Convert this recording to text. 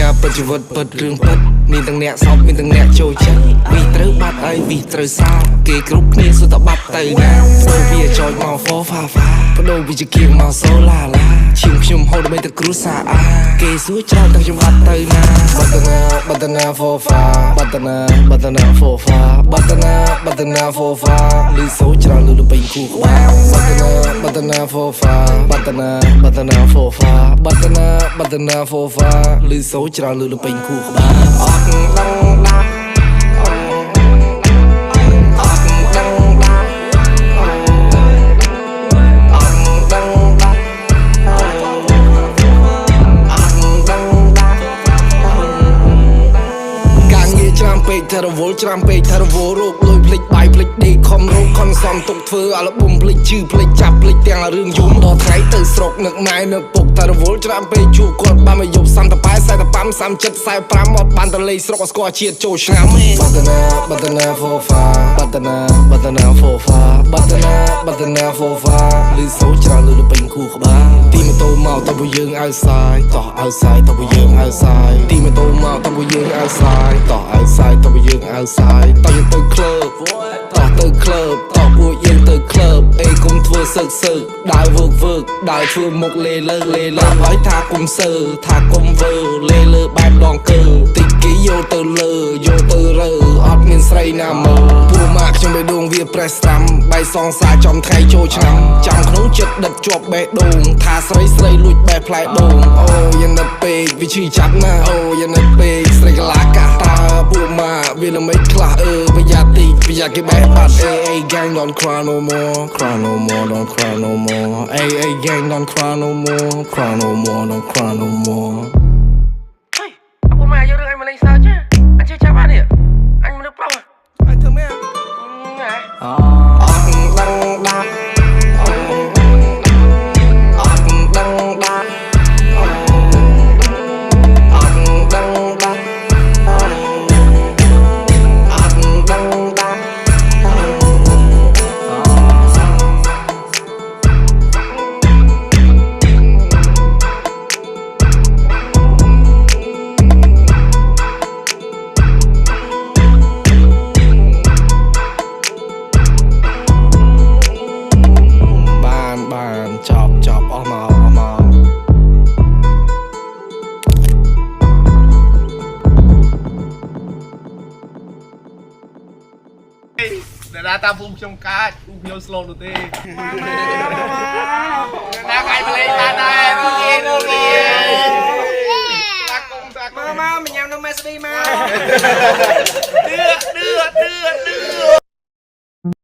ការពិតជីវិតពិតរឿងពិតមានទាំងអ្នកសោកមានទាំងអ្នកចូលចិត្តវិត្រូវបាត់ហើយវិត្រូវសោកគេគ្រប់គ្នាសុទ្ធតែបាត់ទៅណាធ្វើវាចោចមកហ្វហ្វាហ្វាបដូរវិជ្ជាគៀងមកសូឡាឡាឈៀងខ្ញុំហូតដើម្បីទៅគ្រូសាអាគេសួរច្រើនតែខ្ញុំបាត់ទៅណាបាត់ទៅណាហ្វហ្វាបាត់ទៅណាហ្វហ្វាបាត់ទៅណាហ្វហ្វាលឺសូរច្រើនលឺទៅពេញគូក្បាលបាត់ទៅណាហ្វហ្វាបាត់ទៅណាហ្វហ្វាបាត់ទៅណាហ្វហ្វាលឺសូរច្រើនលឺទៅពេញគូក្បាលអត់ដឹងណាថារវល់ច្រាំពេកថារវល់រោគលុយភ្លេចបាយភ្លេចដេកខំរោគខំសំទុកធ្វើអាល់ប៊ុំភ្លេចឈឺភ្លេចចាប់ភ្លេចទាំងរឿងយំដល់ថ្ងៃទៅស្រុកនឹកម៉ែនឹកពុកថារវល់ច្រាំពេកជួបគាត់បានមកយប់30ប៉ែ40 37 45អត់បានទៅលេងស្រុកអស្គាល់ជាតិចូលឆ្នាំបាត់ទៅណាហ្វហ្វាបាត់ទៅណាហ្វហ្វាបាត់ទៅណាហ្វហ្វាលឺសូរច្រើនលឺទៅពេញគូក្បាលទីម៉ូតូមកតើពួកយើងឲ្យសាយតោះឲ្យសាយតើពួកយើងឲ្យសាយទីម៉ូតូមកតើពួកយើងឲ្យសាយតោះឲ្យសាយតើពួកយើងឲ្យសាយតោះយើងទៅក្លឹបតោះទៅក្លឹបតោះពួកយើងទៅក្លឹបអេកុំធ្វើសឹកដើរវើកដើរធ្វើមុខលេលើហើយថាកុំសើថាកុំវើលេលើបែបដងកើតិចគេយកទៅលើយកទៅរើអត់មានស្រីណាមើពួកម៉ាក់ខ្ញុំបេះដូងវាប្រេះស្រាំបែកសងសាចំថ្ងៃចូលឆ្នាំចាំក្នុងចិត្តដិតជាប់បេះដូងថាស្រីលួចបេះផ្លែដូងអូយ៉ាងណាត់ពេកវាឈឺចាប់ណាអូយ៉ាងណាត់ពេកស្រីកលាកាតាពួកម៉ាក់វាល្មិចខ្លះប្រយ័ត្នតិចប្រយ័ត្នគេបេះបាត់អេ gang don't cry no more don't cry no more អេ gang don't cry no more don't cry no more ហេអពុកម៉ែយករឿងអញមកលេងសើចអញជឿចាប់បាននេះអញមនុស្សប្រុសអញធ្វើមែនហ៎អត់ដឹងដាក់អត់ដឹងដាក់អត់ដឹងដាក់ចប់អស់មកតាតាមភូមិខ្ញុំកាចភូមិខ្ញុំស្លូតនោះទេណាកាយមកលេងបានដែរពួកគេតាកុំមកញ៉ាំនំមេស្ឌីមកឌឺ